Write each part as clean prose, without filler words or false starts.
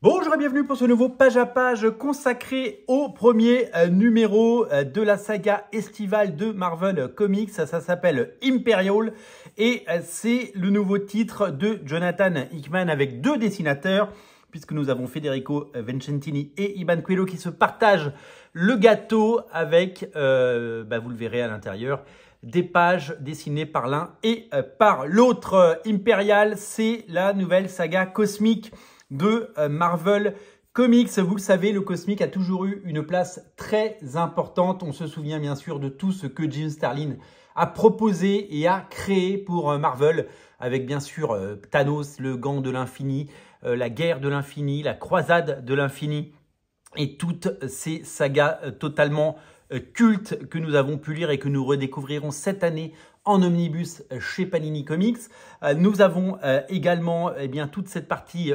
Bonjour et bienvenue pour ce nouveau page à page consacré au premier numéro de la saga estivale de Marvel Comics. Ça s'appelle Imperial et c'est le nouveau titre de Jonathan Hickman avec deux dessinateurs puisque nous avons Federico Vincentini et Iban Coelho qui se partagent le gâteau avec, vous le verrez à l'intérieur, des pages dessinées par l'un et par l'autre. Imperial, c'est la nouvelle saga cosmique de Marvel Comics. Vous le savez, le cosmique a toujours eu une place très importante. On se souvient bien sûr de tout ce que Jim Starlin a proposé et a créé pour Marvel, avec bien sûr Thanos, le gant de l'infini, la guerre de l'infini, la croisade de l'infini et toutes ces sagas totalement cultes que nous avons pu lire et que nous redécouvrirons cette année en omnibus chez Panini Comics. Nous avons également toute cette partie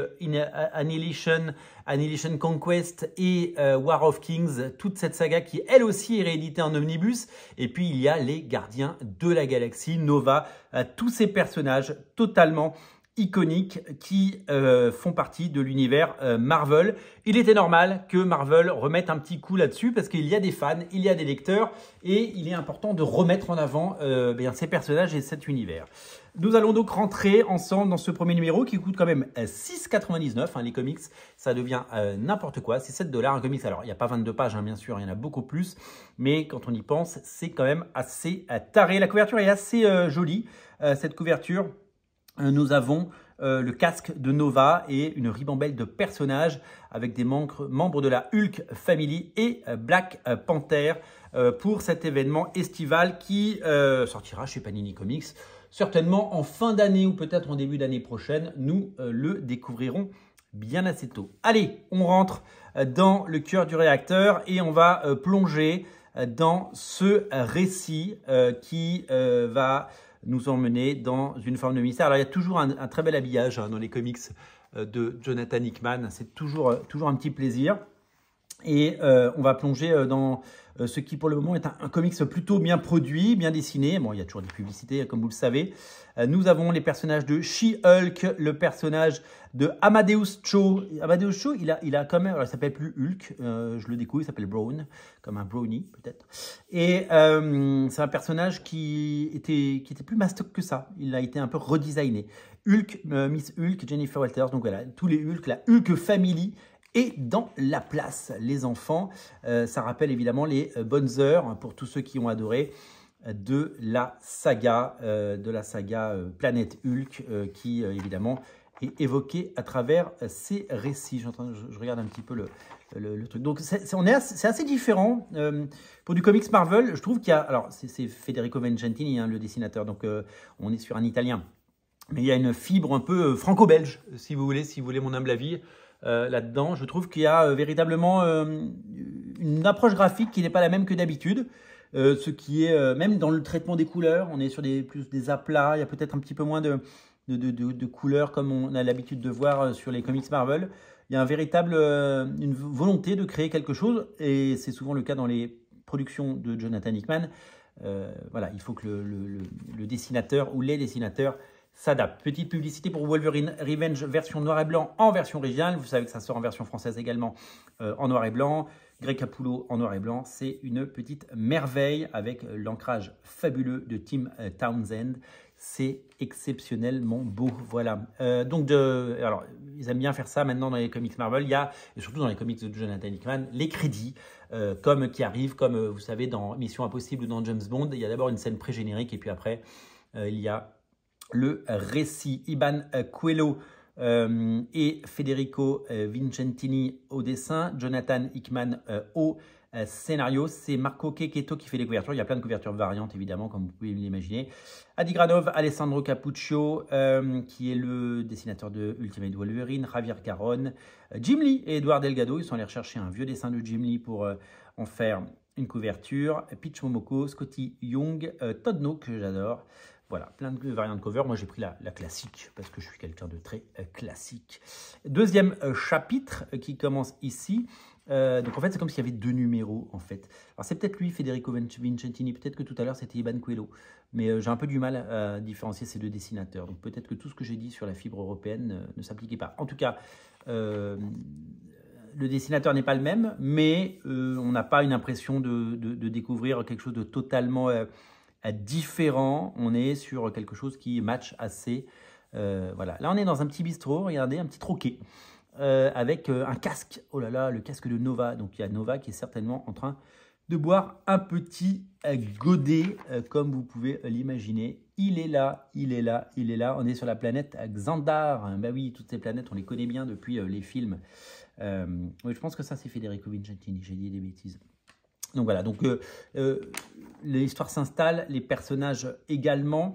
Annihilation Conquest et War of Kings, toute cette saga qui elle aussi est rééditée en omnibus. Et puis il y a les Gardiens de la Galaxie, Nova, tous ces personnages totalement iconiques qui font partie de l'univers Marvel. Il était normal que Marvel remette un petit coup là-dessus parce qu'il y a des fans, il y a des lecteurs et il est important de remettre en avant ces personnages et cet univers. Nous allons donc rentrer ensemble dans ce premier numéro qui coûte quand même 6,99 €. Les comics, ça devient n'importe quoi. C'est 7 $ un comics. Alors, il n'y a pas 22 pages, bien sûr, il y en a beaucoup plus. Mais quand on y pense, c'est quand même assez taré. La couverture est assez jolie, cette couverture. Nous avons le casque de Nova et une ribambelle de personnages avec des membres de la Hulk Family et Black Panther pour cet événement estival qui sortira chez Panini Comics. Certainement en fin d'année ou peut-être en début d'année prochaine, nous le découvrirons bien assez tôt. Allez, on rentre dans le cœur du réacteur et on va plonger dans ce récit qui va nous emmener dans une forme de mystère. Alors, il y a toujours un très bel habillage dans les comics de Jonathan Hickman. C'est toujours un petit plaisir. Et on va plonger dans ce qui, pour le moment, est un comics plutôt bien produit, bien dessiné. Bon, il y a toujours des publicités, comme vous le savez. Nous avons les personnages de She-Hulk, le personnage de Amadeus Cho. Amadeus Cho, il a quand même... Alors, il ne s'appelle plus Hulk, je le découvre, il s'appelle Brown, comme un brownie, peut-être. Et c'est un personnage qui était plus mastoc que ça. Il a été un peu redesigné. Hulk, Miss Hulk, Jennifer Walters, donc voilà, tous les Hulk, la Hulk Family, et dans la place, les enfants, ça rappelle évidemment les bonnes heures pour tous ceux qui ont adoré de la saga Planète Hulk qui évidemment est évoquée à travers ces récits. Je regarde un petit peu le truc. Donc c'est assez différent pour du comics Marvel. Je trouve qu'il y a, alors c'est Federico Vincentini, le dessinateur, donc on est sur un italien, mais il y a une fibre un peu franco-belge, si vous voulez mon humble avis. Là-dedans, je trouve qu'il y a véritablement une approche graphique qui n'est pas la même que d'habitude. Ce qui est, même dans le traitement des couleurs, on est sur plus des aplats, il y a peut-être un petit peu moins de couleurs comme on a l'habitude de voir sur les comics Marvel. Il y a une volonté de créer quelque chose, et c'est souvent le cas dans les productions de Jonathan Hickman. Voilà, il faut que le dessinateur ou les dessinateurs s'adapte. Petite publicité pour Wolverine Revenge version noir et blanc en version originale. Vous savez que ça sort en version française également en noir et blanc. Greg Capullo en noir et blanc. C'est une petite merveille avec l'ancrage fabuleux de Tim Townsend. C'est exceptionnellement beau. Voilà. Alors, ils aiment bien faire ça maintenant dans les comics Marvel. Il y a, et surtout dans les comics de Jonathan Hickman, les crédits qui arrivent, comme vous savez, dans Mission Impossible ou dans James Bond. Il y a d'abord une scène pré-générique et puis après, il y a le récit. Iban Coelho et Federico Vincentini au dessin, Jonathan Hickman au scénario. C'est Marco Checchetto qui fait les couvertures. Il y a plein de couvertures variantes, évidemment, comme vous pouvez l'imaginer. Adi Granov, Alessandro Capuccio, qui est le dessinateur de Ultimate Wolverine, Javier Caron, Jim Lee et Edouard Delgado. Ils sont allés rechercher un vieux dessin de Jim Lee pour en faire une couverture. Pitch Momoko, Scotty Young, Todd No, que j'adore. Voilà, plein de variantes de cover. Moi, j'ai pris la classique parce que je suis quelqu'un de très classique. Deuxième chapitre qui commence ici. Donc en fait, c'est comme s'il y avait 2 numéros en fait. Alors c'est peut-être lui, Federico Vincentini, peut-être que tout à l'heure c'était Iban Coelho, mais j'ai un peu du mal à différencier ces deux dessinateurs. Donc peut-être que tout ce que j'ai dit sur la fibre européenne ne s'appliquait pas. En tout cas, le dessinateur n'est pas le même, mais on n'a pas une impression de découvrir quelque chose de totalement différent. On est sur quelque chose qui match assez. Voilà. Là, on est dans un petit bistrot, regardez, un petit troquet. Avec un casque, oh là là, le casque de Nova. Donc il y a Nova qui est certainement en train de boire un petit godet, comme vous pouvez l'imaginer. Il est là, il est là, il est là. On est sur la planète Xandar. Ben oui, toutes ces planètes, on les connaît bien depuis les films. Oui, je pense que ça, c'est Federico Vincentini, j'ai dit des bêtises. Donc voilà, donc l'histoire s'installe, les personnages également.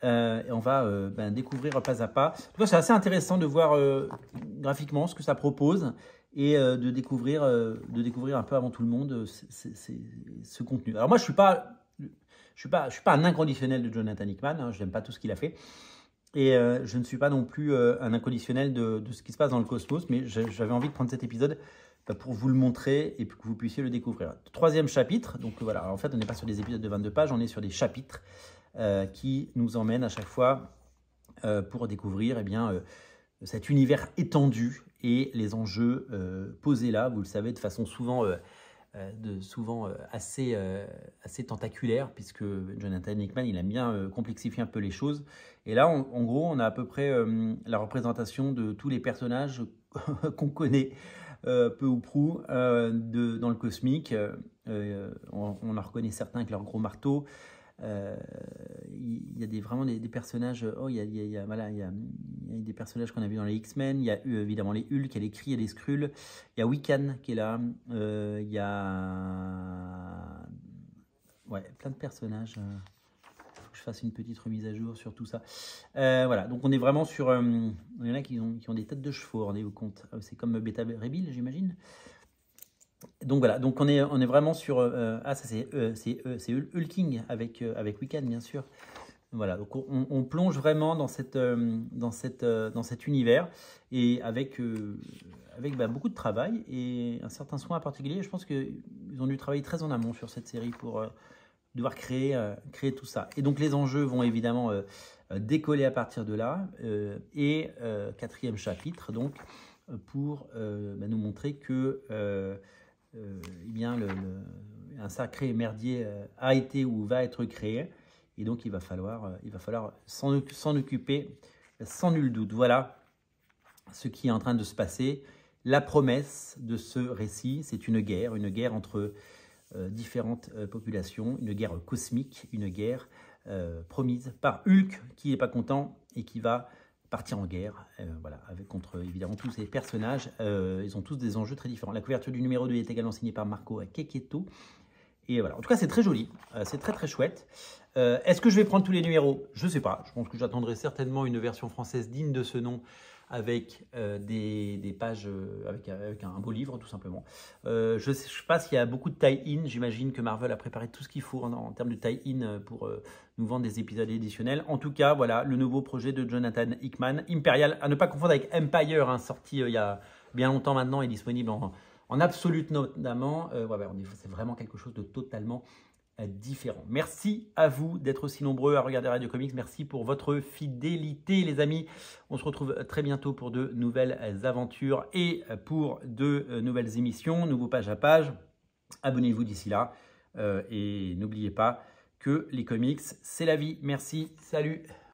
Et on va découvrir pas à pas. C'est assez intéressant de voir graphiquement ce que ça propose et de découvrir un peu avant tout le monde ce contenu. Alors moi, je suis pas un inconditionnel de Jonathan Hickman. Hein, je n'aime pas tout ce qu'il a fait. Et je ne suis pas non plus un inconditionnel de ce qui se passe dans le cosmos, mais j'avais envie de prendre cet épisode pour vous le montrer et que vous puissiez le découvrir. Troisième chapitre, donc voilà, alors en fait on n'est pas sur des épisodes de 22 pages, on est sur des chapitres qui nous emmènent à chaque fois pour découvrir cet univers étendu et les enjeux posés là, vous le savez, de façon souvent assez tentaculaire, puisque Jonathan Hickman, il aime bien complexifier un peu les choses. Et là, en gros, on a à peu près la représentation de tous les personnages qu'on connaît, peu ou prou, dans le cosmique. On en reconnaît certains avec leur gros marteau. Il y a vraiment des personnages. Oh, il y a des personnages qu'on a vus dans les X-Men. Il y a évidemment les Hulk, il y a les Kree, il y a les Skrulls. Il y a Wiccan qui est là. Il y a plein de personnages. Faut que je fasse une petite remise à jour sur tout ça. Voilà, donc on est vraiment sur. Il y en a qui ont des têtes de chevaux, rendez-vous compte. C'est comme Beta Ray Bill, j'imagine. Donc voilà, donc on est vraiment sur ça c'est Hulking avec Wiccan, bien sûr. Voilà, donc on plonge vraiment dans cet univers et avec beaucoup de travail et un certain soin particulier. Je pense qu'ils ont dû travailler très en amont sur cette série pour devoir créer tout ça. Et donc les enjeux vont évidemment décoller à partir de là. Et quatrième chapitre, donc, pour nous montrer que un sacré merdier a été ou va être créé. Et donc, il va falloir s'en occuper sans nul doute. Voilà ce qui est en train de se passer. La promesse de ce récit, c'est une guerre entre différentes populations, une guerre cosmique, une guerre promise par Hulk, qui n'est pas content et qui va partir en guerre, contre évidemment tous ces personnages. Ils ont tous des enjeux très différents. La couverture du numéro 2 est également signée par Marco Checchetto. Et voilà, en tout cas, c'est très joli, c'est très très chouette. Est-ce que je vais prendre tous les numéros? Je ne sais pas. Je pense que j'attendrai certainement une version française digne de ce nom avec des pages, avec un beau livre, tout simplement. Je ne sais pas s'il y a beaucoup de tie-in. J'imagine que Marvel a préparé tout ce qu'il faut en termes de tie-in pour nous vendre des épisodes éditionnels. En tout cas, voilà, le nouveau projet de Jonathan Hickman, Imperial, à ne pas confondre avec Empire, hein, sorti il y a bien longtemps maintenant et disponible en absolute notamment. C'est vraiment quelque chose de totalement différent. Merci à vous d'être aussi nombreux à regarder Radio Comics. Merci pour votre fidélité, les amis. On se retrouve très bientôt pour de nouvelles aventures et pour de nouvelles émissions, nouveaux page à page. Abonnez-vous d'ici là et n'oubliez pas que les comics, c'est la vie. Merci, salut.